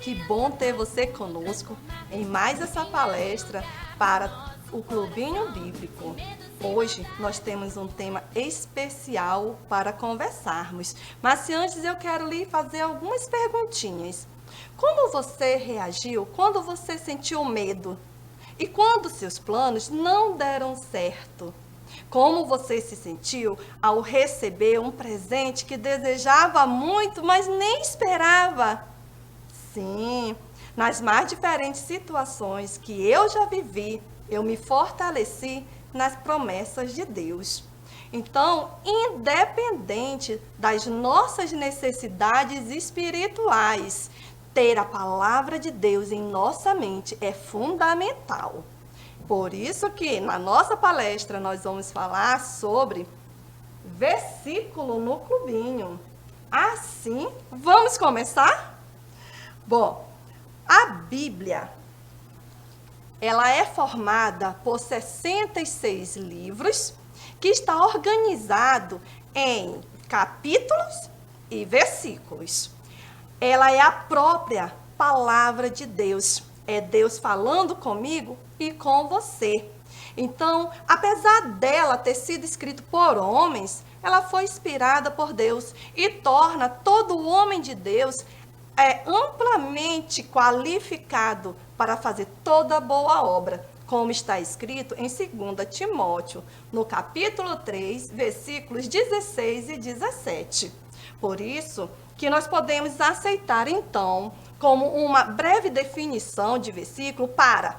Que bom ter você conosco em mais essa palestra para o Clubinho Bíblico. Hoje nós temos um tema especial para conversarmos, mas se antes eu quero lhe fazer algumas perguntinhas. Como você reagiu quando você sentiu medo? E quando seus planos não deram certo? Como você se sentiu ao receber um presente que desejava muito, mas nem esperava? Sim, nas mais diferentes situações que eu já vivi, eu me fortaleci nas promessas de Deus. Então, independente das nossas necessidades espirituais, ter a palavra de Deus em nossa mente é fundamental. Por isso que na nossa palestra nós vamos falar sobre versículo no clubinho. Assim, vamos começar? Bom, a Bíblia, ela é formada por 66 livros que está organizado em capítulos e versículos. Ela é a própria palavra de Deus. É Deus falando comigo e com você. Então, apesar dela ter sido escrita por homens, ela foi inspirada por Deus e torna todo homem de Deus amplamente qualificado para fazer toda boa obra, como está escrito em 2 Timóteo, no capítulo 3, versículos 16 e 17. Por isso que nós podemos aceitar, então, como uma breve definição de versículo para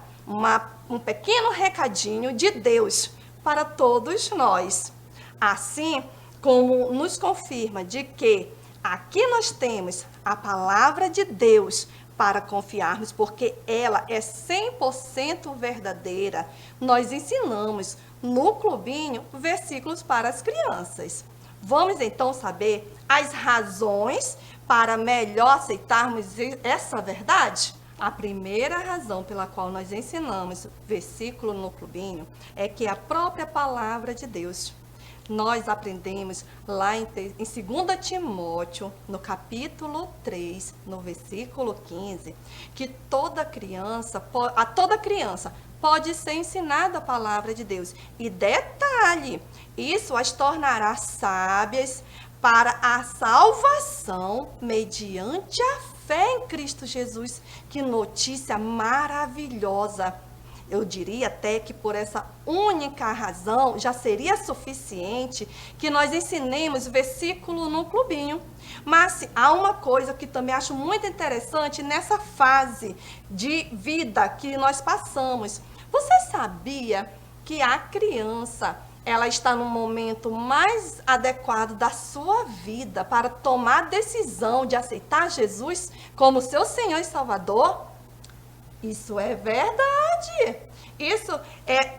um pequeno recadinho de Deus para todos nós. Assim como nos confirma de que aqui nós temos a palavra de Deus para confiarmos, porque ela é 100% verdadeira. Nós ensinamos no clubinho versículos para as crianças. Vamos então saber as razões para melhor aceitarmos essa verdade? A primeira razão pela qual nós ensinamos versículo no clubinho é que a própria palavra de Deus. Nós aprendemos lá em 2 Timóteo, no capítulo 3, no versículo 15, que a toda criança pode ser ensinada a palavra de Deus. E detalhe, isso as tornará sábias para a salvação mediante a fé em Cristo Jesus. Que notícia maravilhosa! Eu diria até que por essa única razão já seria suficiente que nós ensinemos versículo no clubinho. Mas há uma coisa que também acho muito interessante nessa fase de vida que nós passamos. Você sabia que a criança, ela está no momento mais adequado da sua vida para tomar a decisão de aceitar Jesus como seu Senhor e Salvador? Isso é verdade.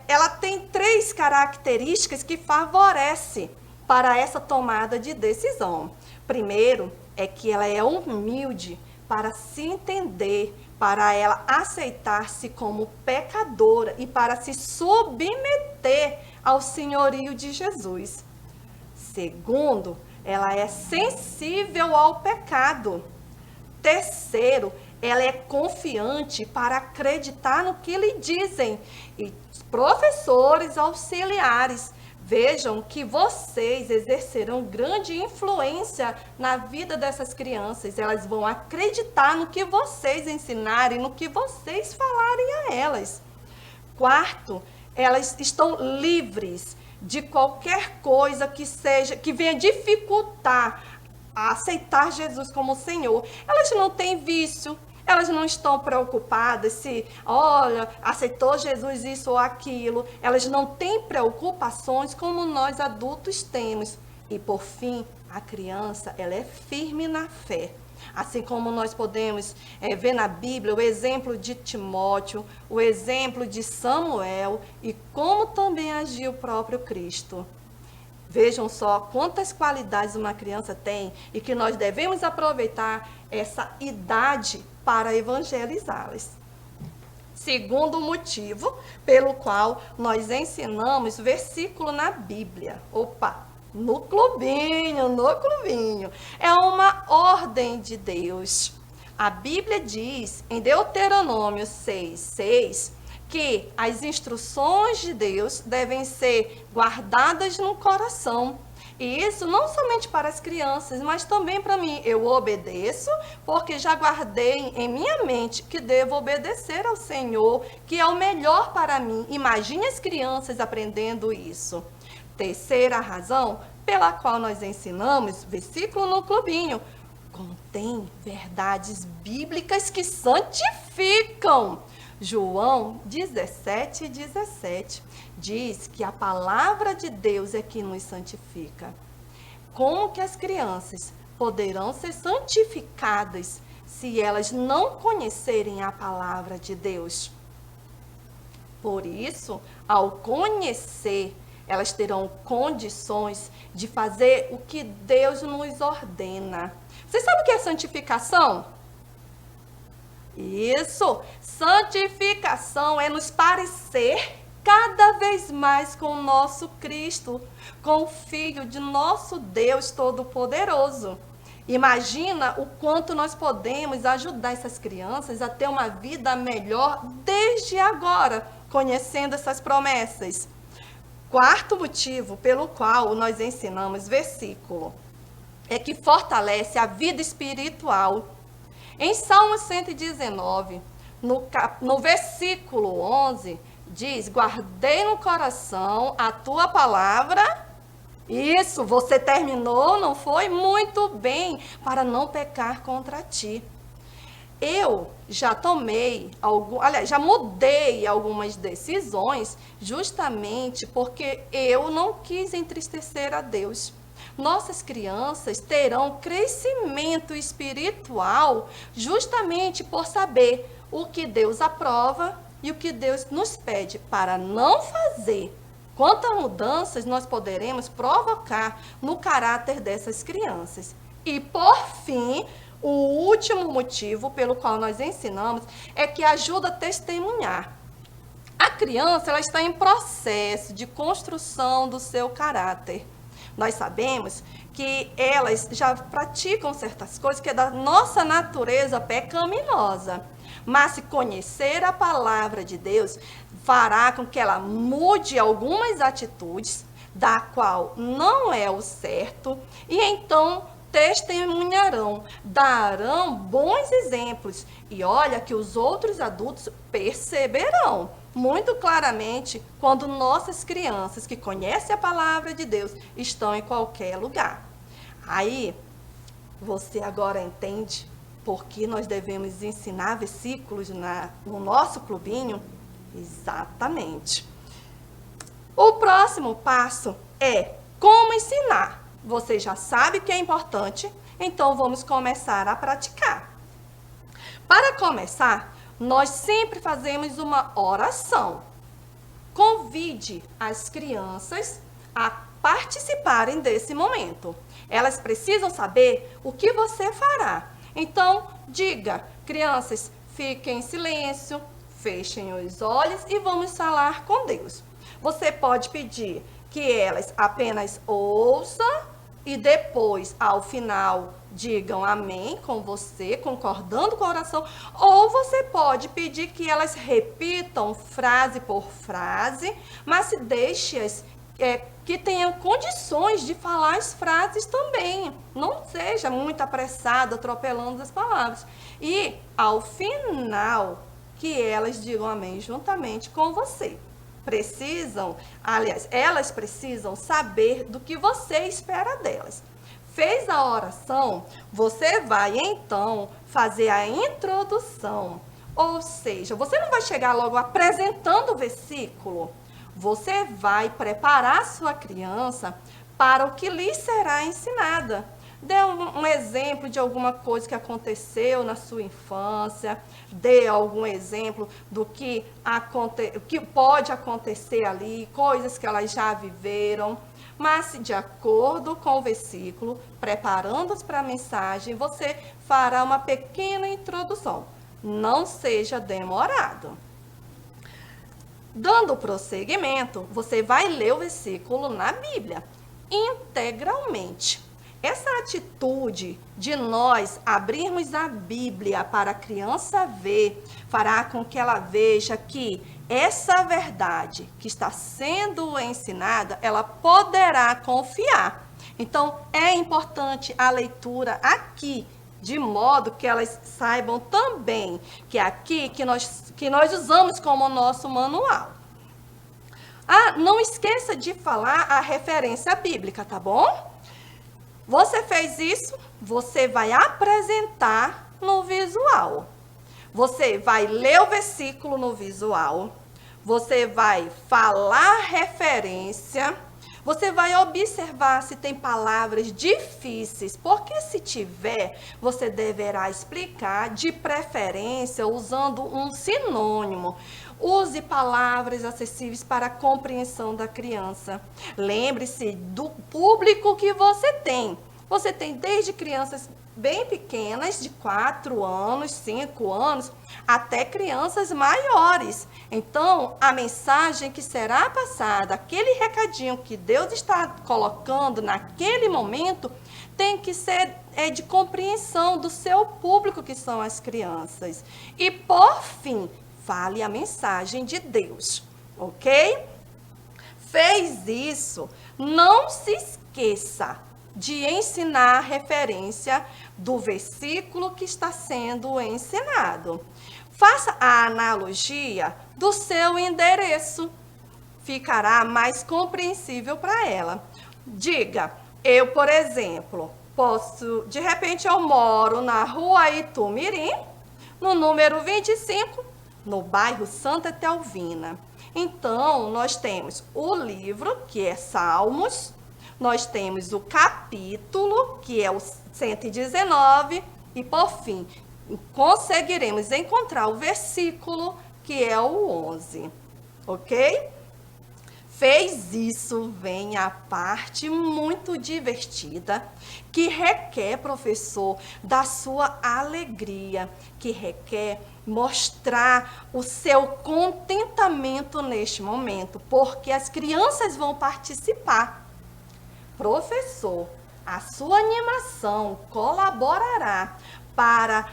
Ela tem 3 características que favorecem para essa tomada de decisão. Primeiro, é que ela é humilde para se entender, para ela aceitar-se como pecadora e para se submeter ao senhorio de Jesus. Segundo, ela é sensível ao pecado. Terceiro, ela é confiante para acreditar no que lhe dizem. E professores auxiliares, vejam que vocês exercerão grande influência na vida dessas crianças. Elas vão acreditar no que vocês ensinarem, no que vocês falarem a elas. Quarto, elas estão livres de qualquer coisa que venha dificultar a aceitar Jesus como Senhor. Elas não têm vício, elas não estão preocupadas se, olha, aceitou Jesus isso ou aquilo. Elas não têm preocupações como nós adultos temos. E por fim, a criança, ela é firme na fé. Assim como nós podemos ver na Bíblia o exemplo de Timóteo, o exemplo de Samuel e como também agiu o próprio Cristo. Vejam só quantas qualidades uma criança tem e que nós devemos aproveitar essa idade para evangelizá-las. Segundo motivo pelo qual nós ensinamos versículo na Bíblia. No clubinho. É uma ordem de Deus. A Bíblia diz em Deuteronômio 6:6 que as instruções de Deus devem ser guardadas no coração. E isso não somente para as crianças, mas também para mim. Eu obedeço porque já guardei em minha mente que devo obedecer ao Senhor, que é o melhor para mim. Imagine as crianças aprendendo isso. Terceira razão pela qual nós ensinamos, versículo no clubinho, contém verdades bíblicas que santificam. João 17:17 diz que a palavra de Deus é que nos santifica. Como que as crianças poderão ser santificadas se elas não conhecerem a palavra de Deus? Por isso, ao conhecer, elas terão condições de fazer o que Deus nos ordena. Você sabe o que é santificação? Isso! Santificação é nos parecer cada vez mais com o nosso Cristo, com o Filho de nosso Deus Todo-Poderoso. Imagina o quanto nós podemos ajudar essas crianças a ter uma vida melhor desde agora, conhecendo essas promessas. Quarto motivo pelo qual nós ensinamos versículo é que fortalece a vida espiritual. Em Salmo 119, no versículo 11, diz: guardei no coração a tua palavra. Isso, você terminou, não foi? Muito bem, para não pecar contra ti. Eu já já mudei algumas decisões justamente porque eu não quis entristecer a Deus. Nossas crianças terão crescimento espiritual justamente por saber o que Deus aprova e o que Deus nos pede para não fazer. Quantas mudanças nós poderemos provocar no caráter dessas crianças. E, por fim, o último motivo pelo qual nós ensinamos é que ajuda a testemunhar. A criança ela está em processo de construção do seu caráter. Nós sabemos que elas já praticam certas coisas que é da nossa natureza pecaminosa. Mas se conhecer a palavra de Deus, fará com que ela mude algumas atitudes, da qual não é o certo, e então testemunharão, darão bons exemplos. E olha que os outros adultos perceberão muito claramente quando nossas crianças que conhecem a palavra de Deus estão em qualquer lugar. Aí, você agora entende por que nós devemos ensinar versículos no nosso clubinho? Exatamente. O próximo passo é como ensinar. Você já sabe que é importante, então vamos começar a praticar. Para começar, nós sempre fazemos uma oração. Convide as crianças a participarem desse momento. Elas precisam saber o que você fará. Então, diga, crianças, fiquem em silêncio, fechem os olhos e vamos falar com Deus. Você pode pedir que elas apenas ouçam e depois, ao final, digam amém com você, concordando com a oração, ou você pode pedir que elas repitam frase por frase, mas deixe-as que tenham condições de falar as frases também. Não seja muito apressado, atropelando as palavras. E, ao final, que elas digam amém juntamente com você. Elas precisam saber do que você espera delas. Fez a oração, você vai então fazer a introdução. Ou seja, você não vai chegar logo apresentando o versículo. Você vai preparar a sua criança para o que lhe será ensinada. Dê um exemplo de alguma coisa que aconteceu na sua infância. Dê algum exemplo do que pode acontecer ali, coisas que elas já viveram. Mas, de acordo com o versículo, preparando-os para a mensagem, você fará uma pequena introdução. Não seja demorado. Dando prosseguimento, você vai ler o versículo na Bíblia, integralmente. Essa atitude de nós abrirmos a Bíblia para a criança ver, fará com que ela veja que essa verdade que está sendo ensinada, ela poderá confiar. Então, é importante a leitura aqui, de modo que elas saibam também que é aqui que nós usamos como nosso manual. Ah, não esqueça de falar a referência bíblica, tá bom? Você fez isso, você vai apresentar no visual. Você vai ler o versículo no visual, você vai falar referência, você vai observar se tem palavras difíceis, porque se tiver, você deverá explicar, de preferência, usando um sinônimo. Use palavras acessíveis para a compreensão da criança. Lembre-se do público que você tem. Você tem desde crianças bem pequenas, de 4 anos, 5 anos, até crianças maiores. Então, a mensagem que será passada, aquele recadinho que Deus está colocando naquele momento, tem que ser de compreensão do seu público, que são as crianças. E, por fim, fale a mensagem de Deus, ok? Fez isso, não se esqueça de ensinar a referência do versículo que está sendo ensinado. Faça a analogia do seu endereço, ficará mais compreensível para ela. Diga, eu, por exemplo, de repente eu moro na rua Itumirim, no número 25, no bairro Santa Etelvina. Então, nós temos o livro, que é Salmos, nós temos o capítulo, que é o 119, e por fim, conseguiremos encontrar o versículo, que é o 11, ok? Fez isso, vem a parte muito divertida, que requer, professor, da sua alegria, que requer mostrar o seu contentamento neste momento, porque as crianças vão participar. Professor, a sua animação colaborará para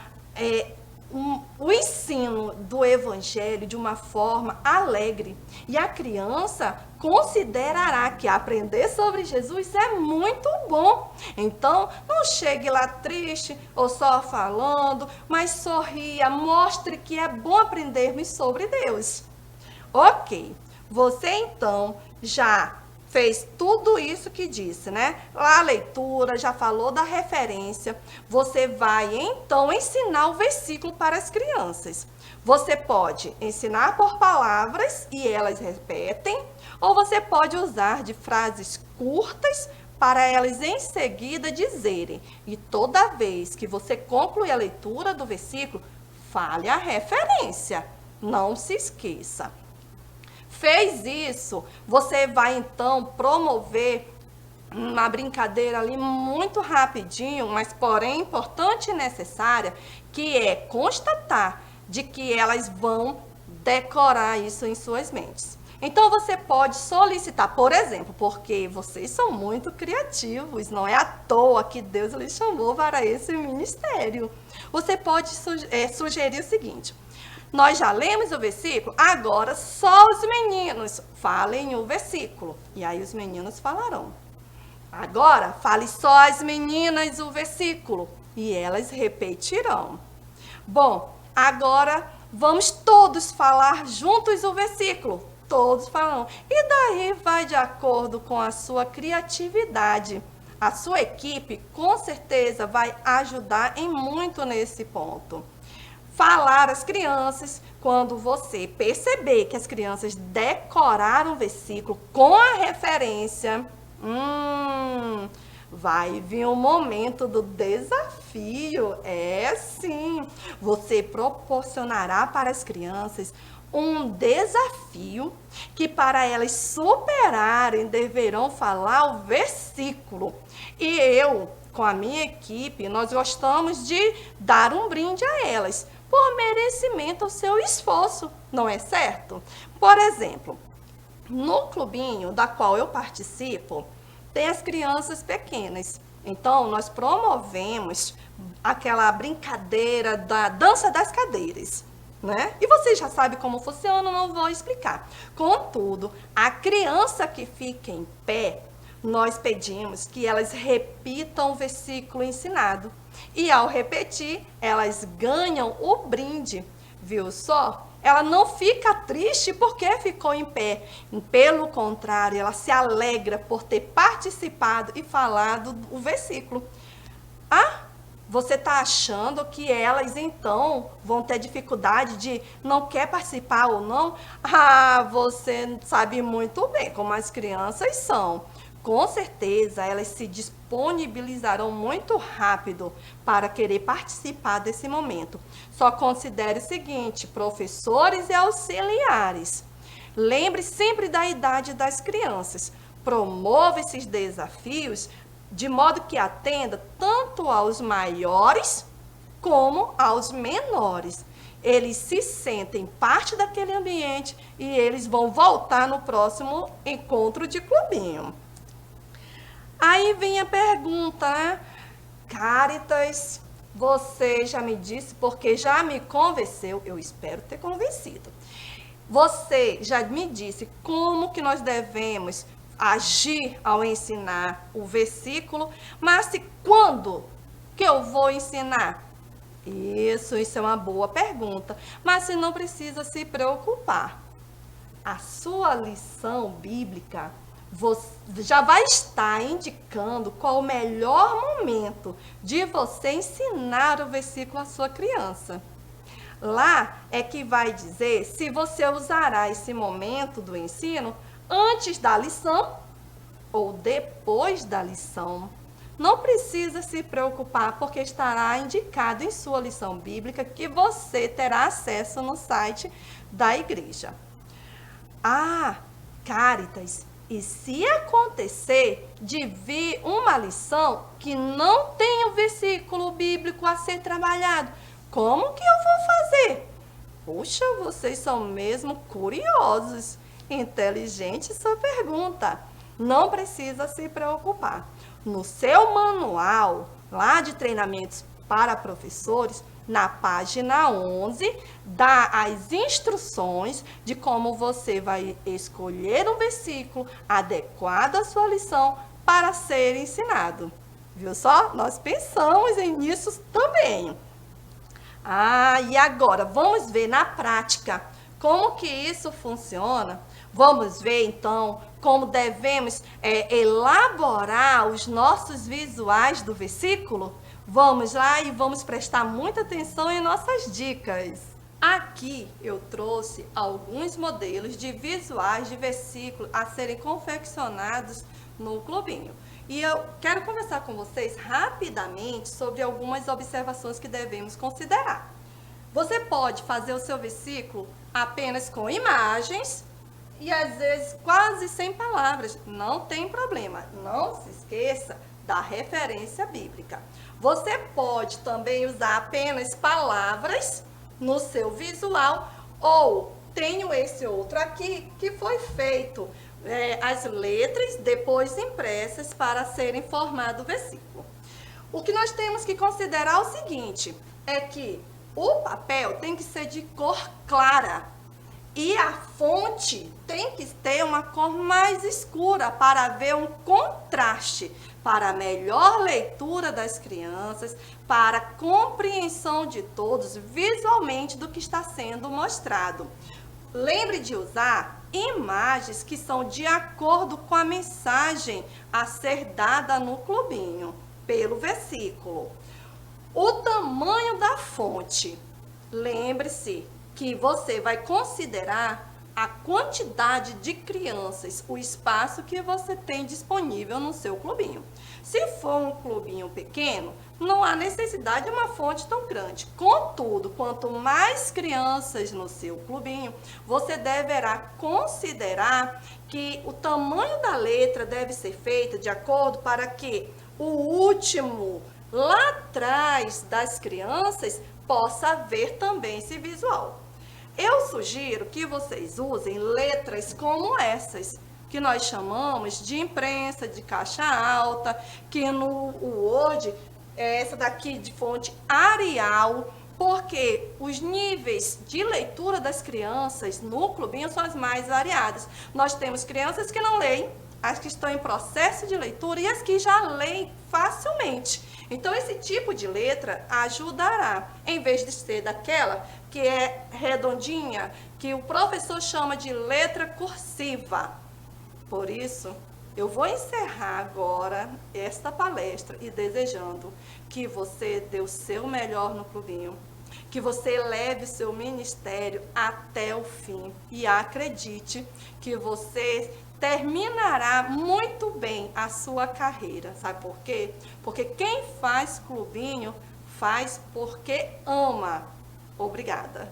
o ensino do Evangelho de uma forma alegre. E a criança considerará que aprender sobre Jesus é muito bom. Então, não chegue lá triste ou só falando, mas sorria, mostre que é bom aprendermos sobre Deus. Ok, você então já fez tudo isso que disse, né? A leitura, já falou da referência. Você vai, então, ensinar o versículo para as crianças. Você pode ensinar por palavras e elas repetem, ou você pode usar de frases curtas para elas em seguida dizerem. E toda vez que você concluir a leitura do versículo, fale a referência. Não se esqueça. Fez isso, você vai então promover uma brincadeira ali muito rapidinho, mas porém importante e necessária, que é constatar de que elas vão decorar isso em suas mentes. Então você pode solicitar, por exemplo, porque vocês são muito criativos, não é à toa que Deus lhes chamou para esse ministério. Você pode sugerir o seguinte: nós já lemos o versículo, agora só os meninos falem o versículo. E aí os meninos falarão. Agora, fale só as meninas o versículo. E elas repetirão. Bom, agora vamos todos falar juntos o versículo. Todos falarão. E daí vai de acordo com a sua criatividade. A sua equipe, com certeza, vai ajudar em muito nesse ponto. Falar às crianças, quando você perceber que as crianças decoraram o versículo com a referência, vai vir o momento do desafio. É sim, você proporcionará para as crianças um desafio que para elas superarem deverão falar o versículo. E eu, com a minha equipe, nós gostamos de dar um brinde a elas, por merecimento ao seu esforço, não é certo? Por exemplo, no clubinho da qual eu participo, tem as crianças pequenas. Então, nós promovemos aquela brincadeira da dança das cadeiras, né? E você já sabe como funciona, não vou explicar. Contudo, a criança que fica em pé, nós pedimos que elas repitam o versículo ensinado. E ao repetir, elas ganham o brinde, viu só? Ela não fica triste porque ficou em pé. Pelo contrário, ela se alegra por ter participado e falado o versículo. Ah, você está achando que elas então vão ter dificuldade de não quer participar ou não? Ah, você sabe muito bem como as crianças são. Com certeza, elas se disponibilizarão muito rápido para querer participar desse momento. Só considere o seguinte, professores e auxiliares. Lembre sempre da idade das crianças. Promova esses desafios de modo que atenda tanto aos maiores como aos menores. Eles se sentem parte daquele ambiente e eles vão voltar no próximo encontro de clubinho. Aí vem a pergunta, né? Caritas, você já me disse, porque já me convenceu, eu espero ter convencido. Você já me disse como que nós devemos agir ao ensinar o versículo, mas quando que eu vou ensinar? Isso é uma boa pergunta, mas você não precisa se preocupar. A sua lição bíblica já vai estar indicando qual o melhor momento de você ensinar o versículo à sua criança. Lá é que vai dizer se você usará esse momento do ensino antes da lição ou depois da lição. Não precisa se preocupar, porque estará indicado em sua lição bíblica que você terá acesso no site da igreja. Ah, Caritas, e se acontecer de vir uma lição que não tem o versículo bíblico a ser trabalhado, como que eu vou fazer? Puxa, vocês são mesmo curiosos. Inteligente sua pergunta. Não precisa se preocupar. No seu manual, lá de treinamentos para professores, na página 11, dá as instruções de como você vai escolher um versículo adequado à sua lição para ser ensinado. Viu só? Nós pensamos nisso também. Ah, e agora vamos ver na prática como que isso funciona. Vamos ver então como devemos elaborar os nossos visuais do versículo? Vamos lá e vamos prestar muita atenção em nossas dicas. Aqui eu trouxe alguns modelos de visuais de versículo a serem confeccionados no clubinho. E eu quero conversar com vocês rapidamente sobre algumas observações que devemos considerar. Você pode fazer o seu versículo apenas com imagens e às vezes quase sem palavras. Não tem problema, não se esqueça da referência bíblica. Você pode também usar apenas palavras no seu visual ou tenho esse outro aqui que foi feito as letras depois impressas para serem formado o versículo. O que nós temos que considerar é o seguinte, é que o papel tem que ser de cor clara e a fonte tem que ter uma cor mais escura para ver um contraste, para a melhor leitura das crianças, para a compreensão de todos visualmente do que está sendo mostrado. Lembre de usar imagens que são de acordo com a mensagem a ser dada no clubinho, pelo versículo. O tamanho da fonte. Lembre-se que você vai considerar a quantidade de crianças, o espaço que você tem disponível no seu clubinho. Se for um clubinho pequeno, não há necessidade de uma fonte tão grande. Contudo, quanto mais crianças no seu clubinho, você deverá considerar que o tamanho da letra deve ser feito de acordo para que o último lá atrás das crianças possa ver também esse visual. Eu sugiro que vocês usem letras como essas. que nós chamamos de imprensa de caixa alta, que no Word é essa daqui de fonte Arial, porque os níveis de leitura das crianças no clubinho são as mais variadas. Nós temos crianças que não leem, as que estão em processo de leitura e as que já leem facilmente. Então, esse tipo de letra ajudará, em vez de ser daquela que é redondinha, que o professor chama de letra cursiva. Por isso, eu vou encerrar agora esta palestra e desejando que você dê o seu melhor no clubinho, que você leve o seu ministério até o fim e acredite que você terminará muito bem a sua carreira. Sabe por quê? Porque quem faz clubinho faz porque ama. Obrigada.